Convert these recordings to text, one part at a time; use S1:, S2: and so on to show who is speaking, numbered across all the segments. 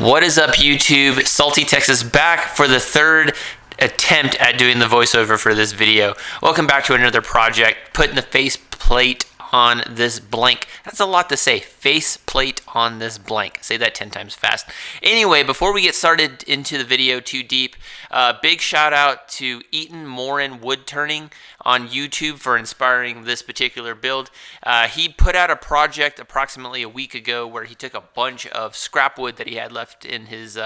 S1: What is up, YouTube? Salty Texas back for the third attempt at doing the voiceover for this video. Welcome back to another project, putting the face plate on this blank. That's a lot to say, face plate on this blank. Say that 10 times fast. Anyway, before we get started into the video too deep, big shout out to Eaton Morin Woodturning on YouTube for inspiring this particular build. He put out a project approximately a week ago where he took a bunch of scrap wood that he had left in his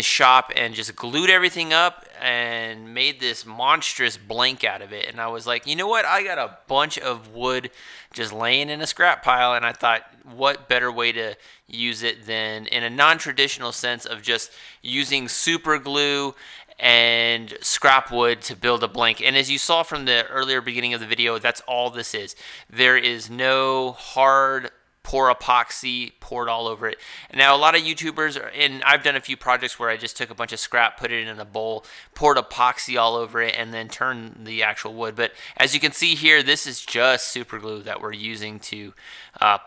S1: shop and just glued everything up and made this monstrous blank out of it. And I was like, you know what? I got a bunch of wood just laying in a scrap pile, and I thought, what better way to use it than in a non-traditional sense of just using super glue and scrap wood to build a blank. And as you saw from the earlier beginning of the video, that's all this is. There is no hard pour epoxy poured all over it. Now, a lot of YouTubers, and I've done a few projects where I just took a bunch of scrap, put it in a bowl, poured epoxy all over it, and then turned the actual wood. But as you can see here, this is just super glue that we're using to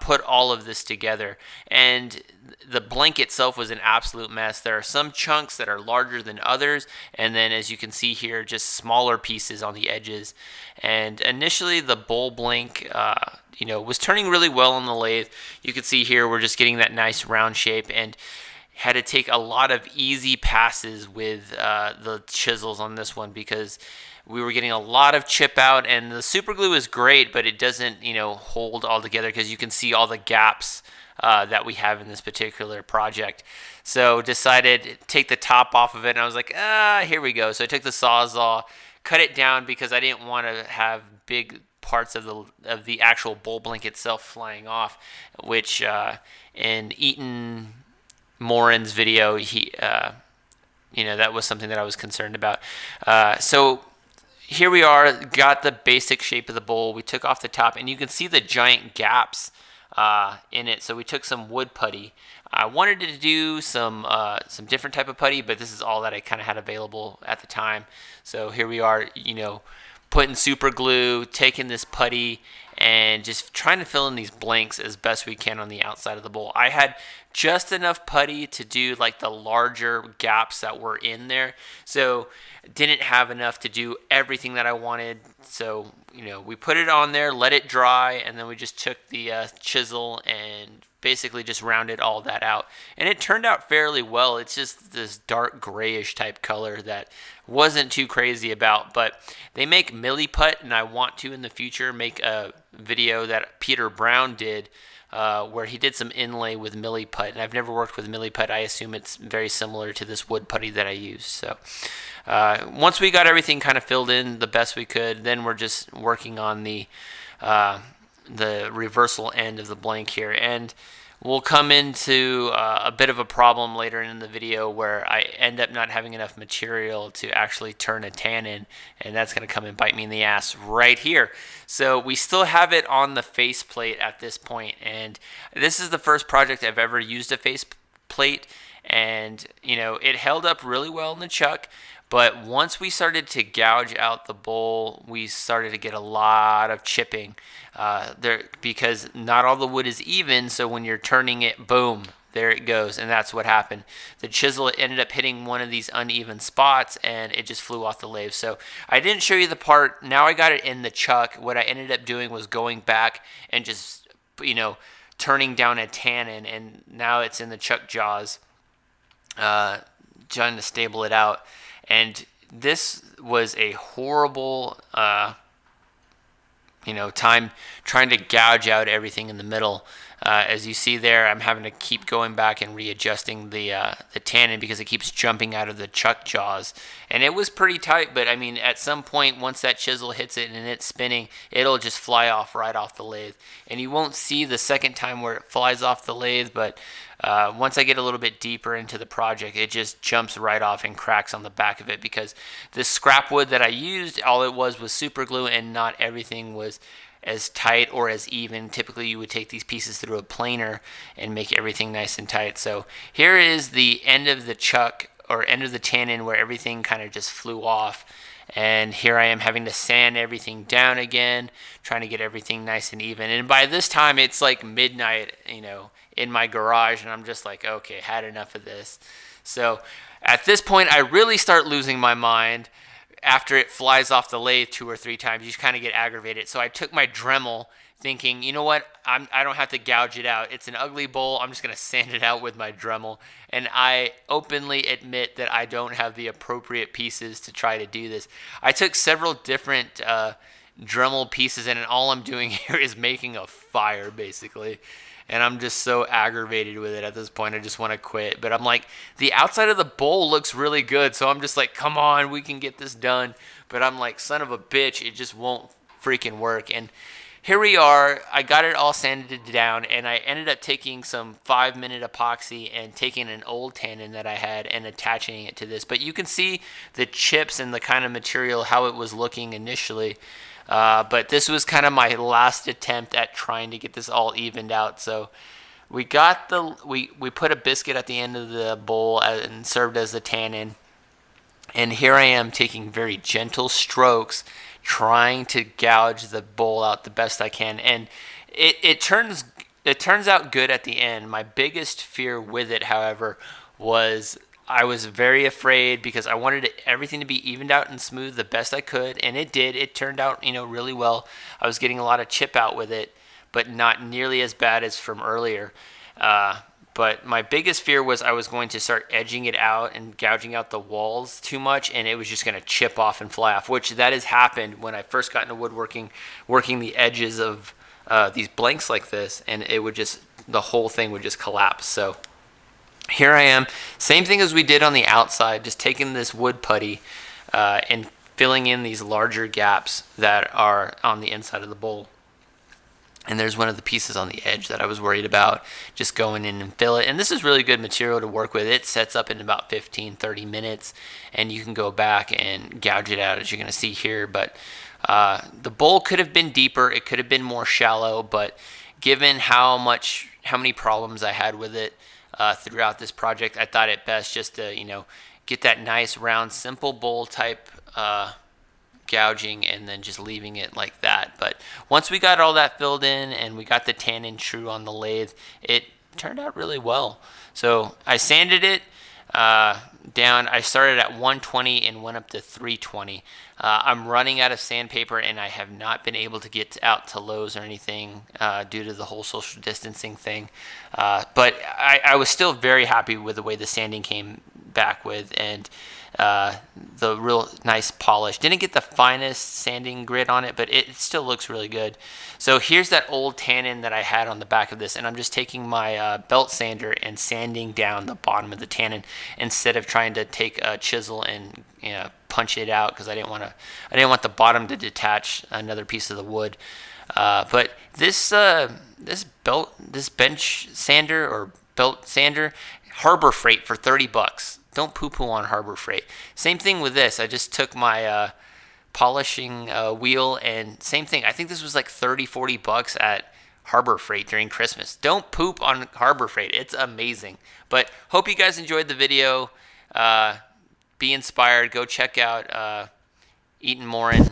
S1: put all of this together. And the blank itself was an absolute mess. There are some chunks that are larger than others, and then as you can see here, just smaller pieces on the edges. And initially, the bowl blank was turning really well on the lathe. You can see here we're just getting that nice round shape, and had to take a lot of easy passes with the chisels on this one because we were getting a lot of chip out, and the super glue is great, but it doesn't hold all together because you can see all the gaps that we have in this particular project. So decided to take the top off of it, and I was like, here we go. So I took the Sawzall, cut it down because I didn't want to have big parts of the actual bowl blank itself flying off, which in Eaton Morin's video, that was something that I was concerned about. So here we are, got the basic shape of the bowl. We took off the top, and you can see the giant gaps in it. So we took some wood putty. I wanted to do some different type of putty, but this is all that I kind of had available at the time. So here we are, putting super glue, taking this putty, and just trying to fill in these blanks as best we can on the outside of the bowl. I had just enough putty to do like the larger gaps that were in there, so didn't have enough to do everything that I wanted. So we put it on there, let it dry, and then we just took the chisel and basically just rounded all that out, and it turned out fairly well. It's just this dark grayish type color that wasn't too crazy about, but they make milliput, and I want to in the future make a video that Peter Brown did where he did some inlay with milliput, and I've never worked with milliput. I assume it's very similar to this wood putty that I used. So once we got everything kind of filled in the best we could, then we're just working on the reversal end of the blank here, and we'll come into a bit of a problem later in the video where I end up not having enough material to actually turn a tannin, and that's going to come and bite me in the ass right here. So we still have it on the face plate at this point, and this is the first project I've ever used a face plate, and it held up really well in the chuck. But once we started to gouge out the bowl, we started to get a lot of chipping there because not all the wood is even. So when you're turning it, boom, there it goes. And that's what happened. The chisel ended up hitting one of these uneven spots, and it just flew off the lathe. So I didn't show you the part. Now I got it in the chuck. What I ended up doing was going back and just, turning down a tannin, and now it's in the chuck jaws, trying to stable it out. And this was a horrible, time trying to gouge out everything in the middle. As you see there, I'm having to keep going back and readjusting the tannin because it keeps jumping out of the chuck jaws. And it was pretty tight, but I mean, at some point, once that chisel hits it and it's spinning, it'll just fly off right off the lathe. And you won't see the second time where it flies off the lathe, but once I get a little bit deeper into the project, it just jumps right off and cracks on the back of it because this scrap wood that I used, all it was super glue, and not everything was as tight or as even. Typically you would take these pieces through a planer and make everything nice and tight. So here is the end of the chuck, or end of the tannin, where everything kind of just flew off. And here I am having to sand everything down again, trying to get everything nice and even. And by this time, it's like midnight, in my garage, and I'm just like, okay, had enough of this. So at this point, I really start losing my mind. After it flies off the lathe 2 or 3 times, you just kind of get aggravated. So I took my Dremel, thinking, you know what, I don't have to gouge it out. It's an ugly bowl. I'm just going to sand it out with my Dremel. And I openly admit that I don't have the appropriate pieces to try to do this. I took several different Dremel pieces, and all I'm doing here is making a fire, basically. And I'm just so aggravated with it at this point. I just want to quit. But I'm like, the outside of the bowl looks really good. So I'm just like, come on, we can get this done. But I'm like, son of a bitch, it just won't freaking work. And here we are. I got it all sanded down. And I ended up taking some 5-minute epoxy and taking an old tannin that I had and attaching it to this. But you can see the chips and the kind of material, how it was looking initially. But this was kind of my last attempt at trying to get this all evened out. So we got we put a biscuit at the end of the bowl and served as the tannin. And here I am taking very gentle strokes, trying to gouge the bowl out the best I can. And it turns out good at the end. My biggest fear with it, however, was I was very afraid because I wanted everything to be evened out and smooth the best I could, and it did. It turned out, really well. I was getting a lot of chip out with it, but not nearly as bad as from earlier. But my biggest fear was I was going to start edging it out and gouging out the walls too much, and it was just going to chip off and fly off, which that has happened when I first got into woodworking, working the edges of these blanks like this, and it would just, the whole thing would just collapse. So here I am, same thing as we did on the outside, just taking this wood putty and filling in these larger gaps that are on the inside of the bowl. And there's one of the pieces on the edge that I was worried about, just going in and fill it. And this is really good material to work with. It sets up in about 15-30 minutes, and you can go back and gouge it out, as you're going to see here. But the bowl could have been deeper. It could have been more shallow, but given how many problems I had with it throughout this project, I thought it best just to, get that nice round simple bowl type gouging and then just leaving it like that. But once we got all that filled in and we got the tannin true on the lathe, it turned out really well. So I sanded it down. I started at 120 and went up to 320. I'm running out of sandpaper, and I have not been able to get out to Lowe's or anything due to the whole social distancing thing. But I was still very happy with the way the sanding came back with, and the real nice polish. Didn't get the finest sanding grit on it, but it still looks really good. So here's that old tannin that I had on the back of this, and I'm just taking my belt sander and sanding down the bottom of the tannin instead of trying to take a chisel and punch it out, because I didn't want the bottom to detach another piece of the wood. But this bench sander or belt sander, Harbor Freight for $30. Don't poo-poo on Harbor Freight. Same thing with this. I just took my polishing wheel, and same thing. I think this was like $30-40 at Harbor Freight during Christmas. Don't poop on Harbor Freight. It's amazing. But hope you guys enjoyed the video. Be inspired. Go check out Eaton Morin.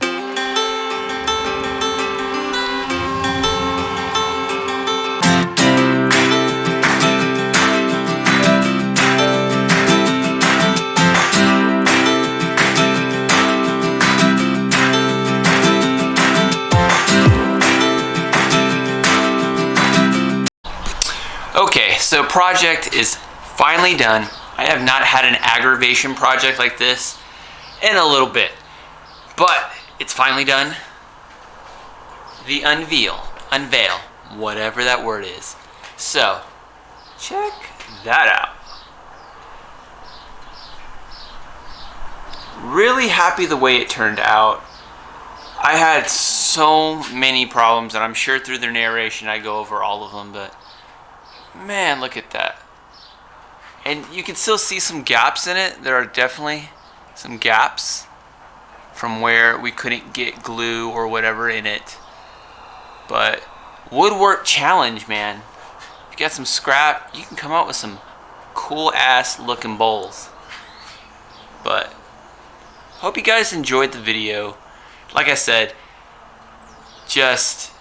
S1: Okay, so project is finally done. I have not had an aggravation project like this in a little bit, but it's finally done. The unveil, whatever that word is. So, check that out. Really happy the way it turned out. I had so many problems, and I'm sure through the narration I go over all of them, but man, look at that. And you can still see some gaps in it. There are definitely some gaps from where we couldn't get glue or whatever in it. But woodwork challenge, man. If you got some scrap, you can come out with some cool ass looking bowls. But hope you guys enjoyed the video. Like I said, just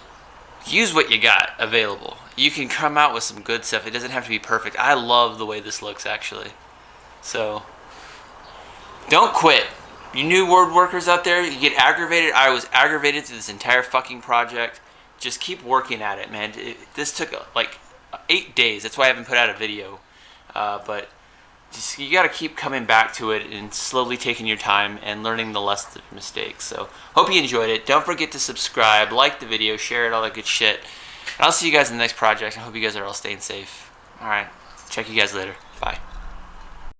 S1: use what you got available. you can come out with some good stuff. It doesn't have to be perfect. I love the way this looks, actually. So, don't quit. You new word workers out there, you get aggravated. I was aggravated through this entire fucking project. Just keep working at it, man. This took like 8 days. That's why I haven't put out a video. But just, you got to keep coming back to it and slowly taking your time and learning the lessons of your mistakes. So, hope you enjoyed it. Don't forget to subscribe, like the video, share it, all that good shit. And I'll see you guys in the next project. I hope you guys are all staying safe. All right. Check you guys later. Bye.